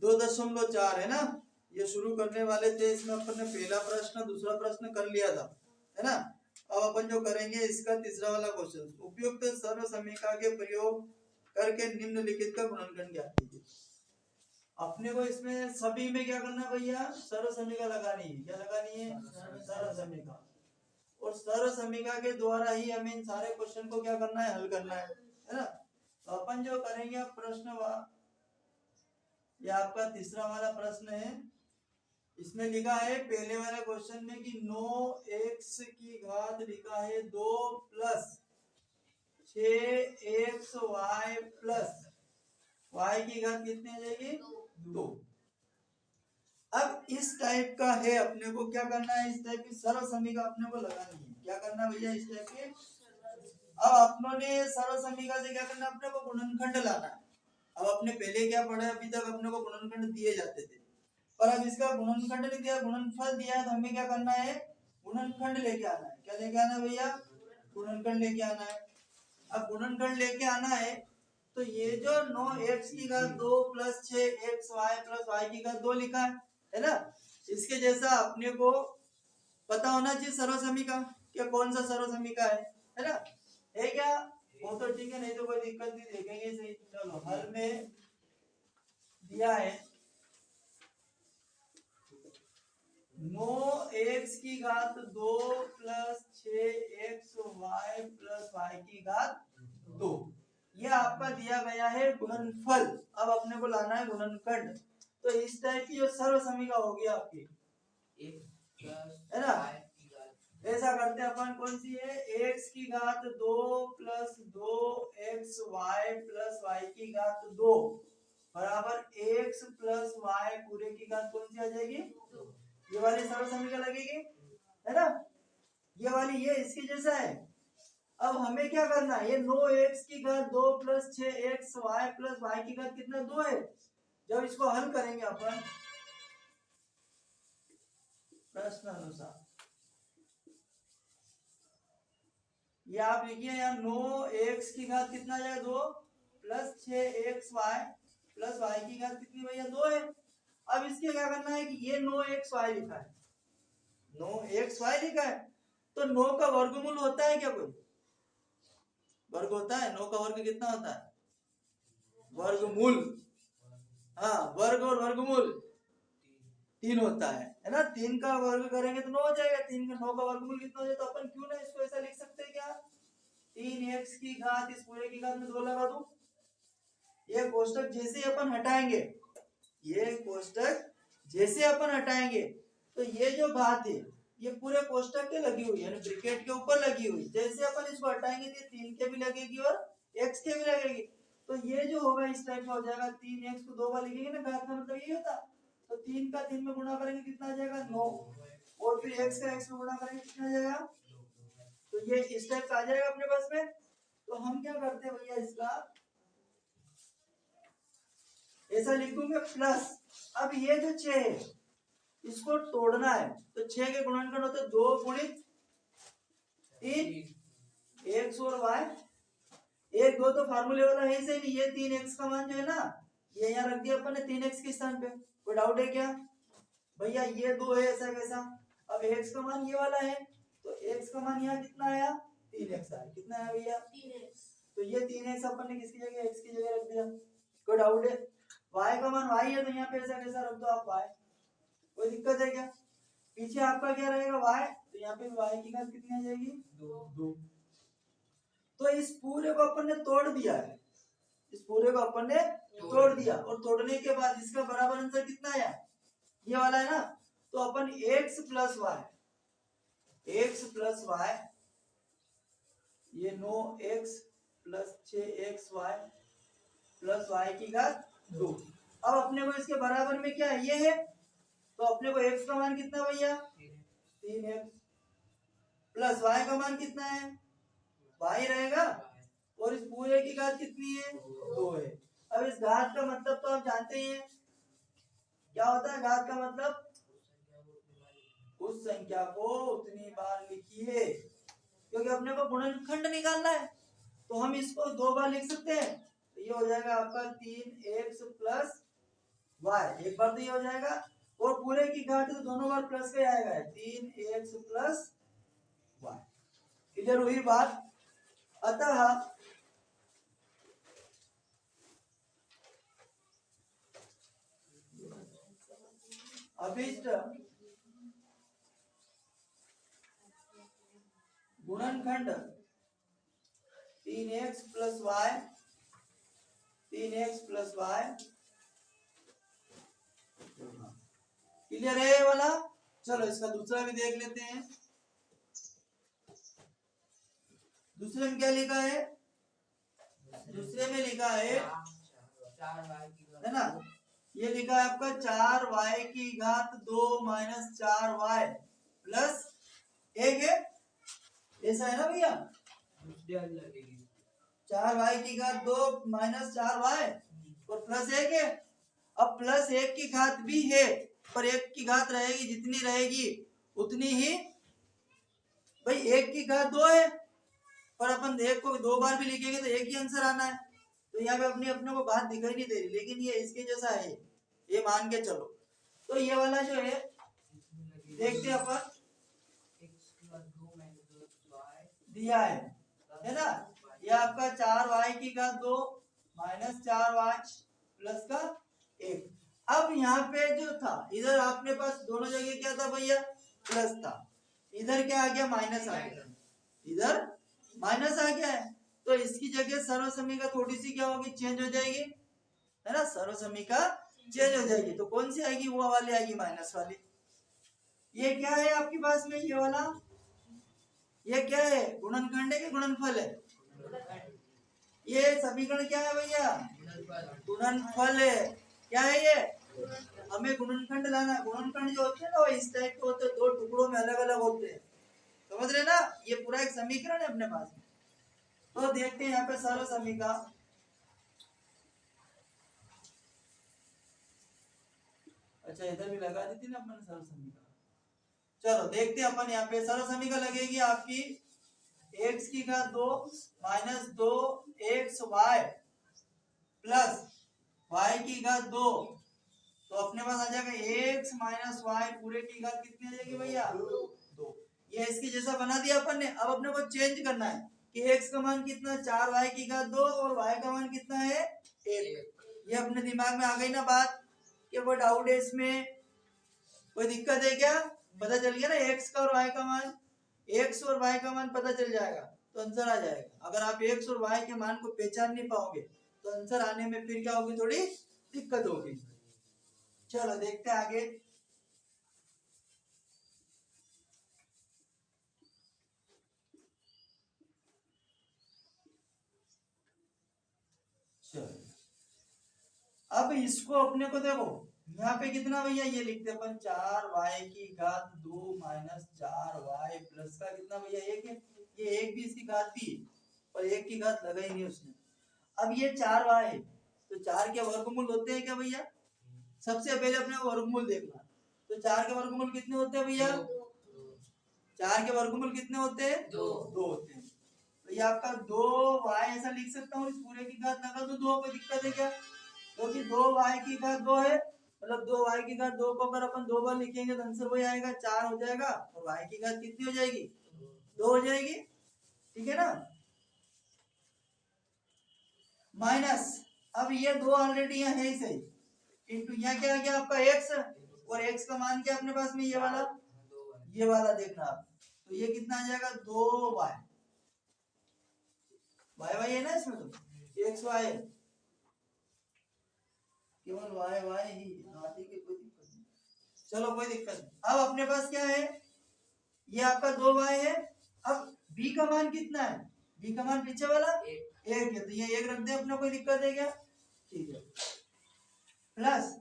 2.4 है ना, ये शुरू करने वाले थे, इसमें अपन ने पहला प्रश्न दूसरा प्रश्न कर लिया था, है ना। अब अपन जो करेंगे इसका तीसरा वाला क्वेश्चन, उपयुक्त सर्व समीकरण के प्रयोग करके निम्नलिखित का गुणनखंड ज्ञात कीजिए। अपने को इसमें सभी में क्या करना है भैया, सर्व समीकरण लगानी है। क्या लगानी है? सर्व समीकरण। और सर्व समीकरण के द्वारा ही हमें इन सारे क्वेश्चन को क्या करना है, हल करना है ना। तो अपन जो करेंगे प्रश्न ये आपका तीसरा वाला प्रश्न है। इसमें लिखा है पहले वाले क्वेश्चन में कि 9x की घात लिखा है 2 प्लस 6xy प्लस y की घात कितनी आ जाएगी? 2। अब इस टाइप का है, अपने को क्या करना है, इस टाइप की सर्व समीकरण अपने को लगानी है। क्या करना भैया, इस टाइप के। अब अपने सर्व समीकरण से क्या करना है, अपने को गुणनखंड लाना है। अब अपने पहले क्या पढ़ा, अभी तक अपने को गुणनखंड दिए जाते थे, पर अब इसका गुणनखंड नहीं दिया, गुणनफल दिया है, तो हमें क्या करना है, गुणनखंड लेके आना है। क्या लेके आना है भैया? गुणनखंड लेके आना है। अब गुणनखंड लेके आना है तो ये जो 9x की घात 2 प्लस 6xy प्लस y की घात 2 लिखा है ना, इसके जैसा अपने को पता होना चाहिए सर्व समीकरण, क्या कौन सा सर्व समीकरण है ना, है क्या? वो तो ठीक है, नहीं तो कोई दिक्कत नहीं, देखेंगे सही। चलो हल में दिया है 9x की घात 2 प्लस 6xy प्लस y की घात 2, ये आपका दिया गया है गुणनफल। अब अपने को लाना है गुणनखंड। तो इस टाइप की जो सर्व समीकरण होगी आपकी, है ना, ऐसा करते हैं अपन, कौन सी है, x की घात 2 प्लस 2xy प्लस y की घात 2 बराबर x प्लस y पूरे की घात कौन सी आ जाएगी? ये वाली सर्व समीकरण लगेगी, है ना, ये वाली, ये इसके जैसा है। अब हमें क्या करना है, ये 9x की घात 2 प्लस 6xy प्लस y की घात कितना 2 है। जब इसको हल करेंगे अपन प्रश्न अनुसार, ये आप लिखिए यहाँ 9x की घात कितना जाएगा 2 प्लस 6xy प्लस y की घात कितनी भैया 2 है। अब इसके क्या करना है कि ये 9xy लिखा है, 9xy लिखा है, तो 9 का वर्गमूल होता है क्या, कोई वर्ग होता है? 9 का वर्ग कितना होता है? वर्गमूल, हाँ, वर्ग और वर्गमूल 3 होता है ना। 3 का वर्ग करेंगे तो 9 हो जाएगा, 3 का 9 का वर्गमूल कितना हो जाएगा। तो अपन क्यों ना इसको ऐसा लिख सकते हैं क्या, 3x की घात इस पूरे की घात में 2 लगा दूं। ये कोष्टक जैसे अपन हटाएंगे, ये कोष्टक जैसे अपन हटाएंगे तो ये जो घात है ये पूरे कोष्टक के लगी हुई है, यानी ब्रैकेट के ऊपर लगी हुई। जैसे अपन इसको हटाएंगे तो 3 के भी लगेगी और x के भी लगेगी। तो ये जो होगा इस टाइप का हो जाएगा, 3x को 2 बार लिखेंगे ना, घात का मतलब ये होता। तो 3 का 3 में गुणा करेंगे कितना आ जाएगा 9, और फिर x का x में गुणा करेंगे कितना आ जाएगा। तो ये इस टाइप का आ जाएगा अपने पास में। तो हम क्या करते हैं भैया, इसका ऐसा लिख दूंगे प्लस। अब ये जो 6 है इसको तोड़ना है, तो 6 के गुणनखंड होते 2 गुणित 3 x और y, 1 2 तो फार्मूले वाला है ही सही नहीं। ये 3x का मान जो है ना, ये यहाँ रख दिया अपन ने 3x के स्थान पे। कोई डाउट है क्या भैया, ये 2 है, ऐसा कैसा। अब x का मान ये वाला है, तो x का मान यहाँ कितना आया 3x आया। कितना आया भैया 3x। तो ये 3x अपन ने किसकी जगह x की जगह रख दिया। कोई डाउट है, y का मान y है तो यहाँ पे ऐसा कैसा रख दो आप y। कोई दिक्कत है क्या? पीछे आपका क्या रहेगा y, तो यहाँ पे y की घात कितनी आ जाएगी 2। तो इस पूरे को अपन ने तोड़ दिया है, इस पूरे को अपन ने तोड़ दिया, और तोड़ने के बाद इसका बराबर आंसर कितना आया, ये वाला है ना। तो अपन x प्लस y, ये 9x plus 6xy plus y की घात 2। अब अपने को इसके बराबर में क्या है, ये है, तो अपने को x का मान कितना भैया 3x, प्लस y का मान कितना है y रहेगा, और इस पूरे की घात कितनी है 2 है। अब इस घात का मतलब तो आप जानते ही हैं क्या होता है। घात का मतलब उस संख्या को उतनी बार लिखिए, क्योंकि अपने को गुणनखंड निकालना है, तो हम इसको 2 बार लिख सकते हैं। तो ये हो जाएगा आपका 3x प्लस वाई, एक बार तो ये हो जाएगा, और पूरे की घात तो दोनों बार प्लस का आएगा, 3x प्लस वाई। क्लियर हुई बात। अतः अभिष्ट गुणनखंड 3x plus y, 3x plus y. Clear है ये वाला। चलो इसका दूसरा भी देख लेते हैं। दूसरे में क्या लिखा है, दूसरे में लिखा है ना, ये लिखा है आपका 4y की घात 2 माइनस 4y प्लस 1 है, ऐसा है ना भैया। 4y की घात 2 माइनस 4y और प्लस 1 है। अब प्लस 1 की घात भी है, पर 1 की घात रहेगी जितनी रहेगी उतनी ही, भाई 1 की घात 2 है, पर अपन 1 को 2 बार भी लिखेंगे तो एक ही आंसर आना है। तो यहाँ पे अपने को घात दिखाई नहीं दे रही, लेकिन ये इसके जैसा है, ये मान के चलो। तो ये वाला जो है देखते हैं अपन, दिया है ना, ये आपका 4y की घात 2 माइनस 4y प्लस का 1। अब यहाँ पे जो था, इधर आपने पास दोनों जगह क्या था भैया, प्लस था, इधर क्या आ गया, माइनस आ गया, इधर माइनस आ गया है। तो इसकी जगह सर्वसमीका थोड़ी सी क्या होगी, चेंज हो जाएगी, है ना, सर्वसमीका चेंज हो जाएगी। तो कौन सी आएगी, वो वाली आएगी, माइनस वाली। ये क्या है आपके पास में, ये वाला, ये क्या है, गुणनखंड है कि गुणनफल है, ये समीकरण क्या है भैया, गुणनफल है। क्या है ये, हमें गुणनखंड लाना। गुणनखंड जो होते हैं ना, वो इस टाइप के होते हैं, दो टुकड़ों में अलग अलग होते हैं, समझ रहे ना। ये पूरा एक समीकरण है अपने पास में। तो देखते हैं यहाँ पे सर्व समीका, अच्छा इधर भी लगा दी थी ना अपन सर्व समीका। चलो देखते हैं अपन, यहाँ पे सर्व समीका लगेगी आपकी x की घात 2 minus 2 x y plus y की घात 2, तो अपने पास आ जाएगा x माइनस y पूरे की घात कितनी आ जाएगी भैया, 2। ये इसके जैसा बना दिया अपन ने। अब अपने को चेंज करना है कि x का मान कितना, 4y की घात 2 और y का मान कितना है, 1। ये अपने दिमाग में आ गई ना बात, कि कोई डाउट है इसमें, कोई दिक्कत है क्या, पता चल गया ना x का और y का मान, x और y का मान पता चल जाएगा तो आंसर आ जाएगा। अगर आप x और y के मान को पहचान नहीं पाओगे तो आंसर आने में फिर क्या होगी, थोड़ी दिक्कत होगी। चलो देखते हैं आगे। चलो अब इसको अपने को देखो, यहाँ पे कितना भैया, ये लिखते अपन 4y की घात 2 माइनस 4y प्लस का कितना भैया, 1 है। ये 1 भी इसकी घात भी, पर 1 की घात लगा ही नहीं उसने। अब ये 4y है, तो 4 के वर्गमूल होते हैं क्या भैया, सबसे पहले अपने को वर्गमूल देखना। तो 4 के वर्गमूल कितने होते हैं भैया, 4 के वर्गमूल कितने होते हैं, 2 होते हैं। तो ये आपका 2y ऐसा लिख सकता हूँ, इस पूरे की घात लगा दो 2, कोई दिक्कत है क्या, क्योंकि 2y की घात 2 है, मतलब 2y की घात 2 को अगर अपन 2 बार लिखेंगे तो आंसर वही आएगा, 4 हो जाएगा, और y की घात कितनी हो जाएगी, 2 हो जाएगी, ठीक है ना। माइनस, अब ये 2 ऑलरेडी यहाँ है सही, इंटू यहाँ क्या आ गया आपका x, और x का मान क्या अपने पास में, ये वाला देखना आप, तो ये कितना आ जाएगा, 2y, y है ना इसमें, तो x y है, केवल y y ही, ठीक है, कोई दिक्कत नहीं। चलो कोई दिक्कत नहीं। अब अपने पास क्या है, ये आपका 2y है। अब b का मान कितना है, b का मान पीछे वाला 1 है, तो ये 1 रख दे अपने, कोई दिक्कत है क्या, ठीक है। प्लस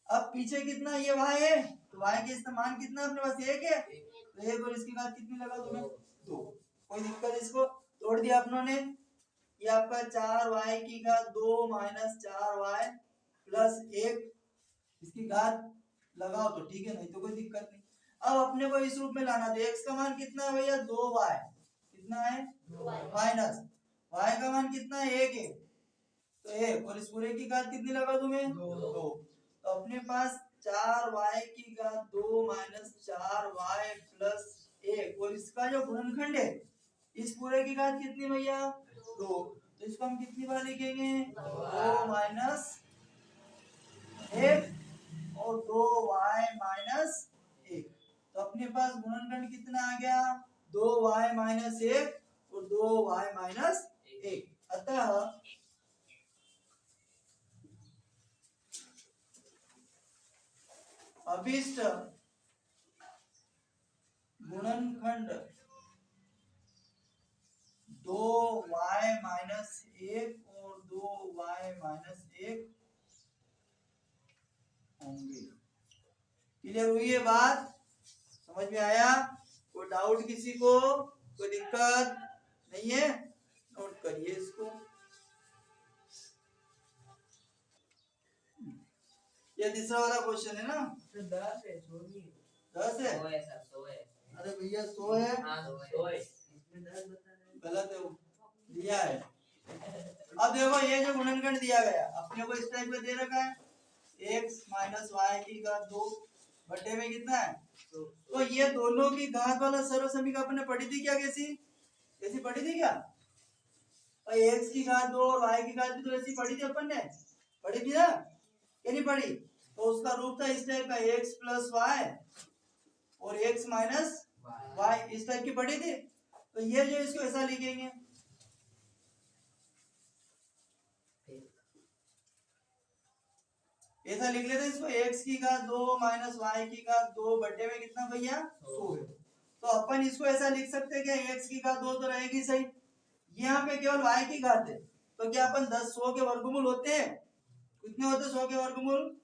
अब पीछे कितना, ये y है, तो y के मान कितना अपने पास 1 है, तो 1 और इसकी घात कितनी लगा दूंगा, 2, कोई दिक्कत, इसको तोड़ दिया अपनों ने। ये आपका 4y की घात 2 माइनस 4y प्लस 1, इसकी घात लगाओ तो ठीक है, नहीं तो कोई दिक्कत नहीं। अब अपने को इस रूप में लाना, तो x का मान कितना है भैया, 2y, कितना है, माइनस y का मान कितना है, 1 है, तो 1 और इस पूरे की घात कितनी लगा दूं मैं, 2। तो अपने पास 4y की घात 2 माइनस 4y प्लस 1 और इसका जो गुणनखंड है इस पूरे की घात कितनी भैया 2, तो इसको हम कितनी बार लिखेंगे 2 माइनस 1 और 2y माइनस 1। तो अपने पास गुणनखंड कितना आ गया 2y माइनस 1 और 2y माइनस 1। अतः अभिष्ट गुणनखंड 2y माइनस 1 और 2y माइनस 1 होंगे। क्लियर हुई है बात, समझ में आया? कोई डाउट किसी को, कोई दिक्कत नहीं है? नोट करिए इसको। ये तीसरा वाला क्वेश्चन है ना? 10 है, 10 है? 100 है। अरे भैया 100 है, हाँ 100 है। इसमें 10 बता रहे हैं। गलत है, वो दिया है। अब देखो ये जो गुणनखंड दिया गया अपने को इस टाइप में दे रखा है x माइनस वाई की घात 2 बटे में कितना है, तो ये दोनों की घात वाला सर्व समीकरण अपने पढ़ी थी क्या? कैसी पढ़ी थी क्या? और x की घात 2 और y की घात भी तो ऐसी पढ़ी थी अपन ने, पढ़ी थी ना? क्या नहीं पढ़ी? तो उसका रूप था इस टाइप का x प्लस वाई और x माइनस वाई, इस टाइप की पढ़ी थी। तो ये जो इसको ऐसा लिखेंगे, ऐसा लिख लेते हैं इसको, x की घात 2 माइनस वाई की घात 2 बटे में कितना भैया 100 है। तो अपन इसको ऐसा लिख सकते हैं कि x की घात 2 तो रहेगी सही, यहाँ पे केवल y की घात है, तो क्या अपन 100 के वर्गमूल होते हैं? कितने होते 100 के वर्गमूल?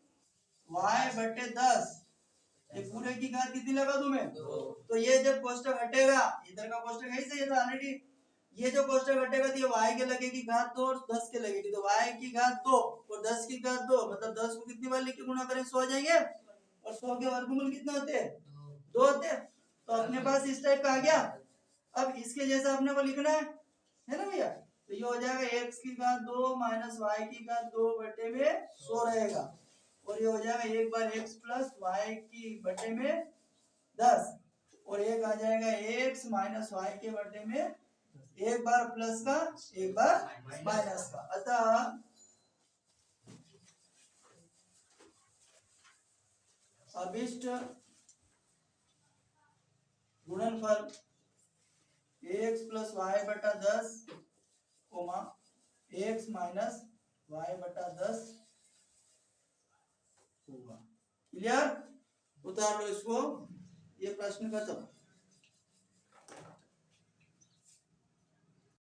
y बटे 10, ये पूरे की घात कितनी लगा दूं मैं? तो ये जब कोष्टक हटेगा, इधर का कोष्टक है ही, ये तो ऑलरेडी, ये जो कोष्टक हटेगा तो ये y के लगेगी घात 2 और 10 के लगेगी, तो y की घात 2 और 10 की घात 2, मतलब 10 को कितनी बार लिख के गुणा करें 100 आ जाएंगे, और 100 के वर्गमूल कितने होते हैं 2 होते हैं। तो अपने पास इस टाइप का आ गया। अब इसके जैसा अपने को लिखना है ना भैया? तो ये हो जाएगा x की घात 2 माइनस y की घात 2 बटे में 100 रहेगा, और ये हो जाएगा एक बार x प्लस वाई की बटे में 10, और एक आ जाएगा x माइनस वाई के बटे में एक बार प्लस का एक बार माइनस का। अतः अभिष्ट गुणनफल x प्लस वाई बटा 10 कोमा x माइनस वाई बटा 10 होगा। क्लियर? उतार लो इसको, ये प्रश्न खत्म।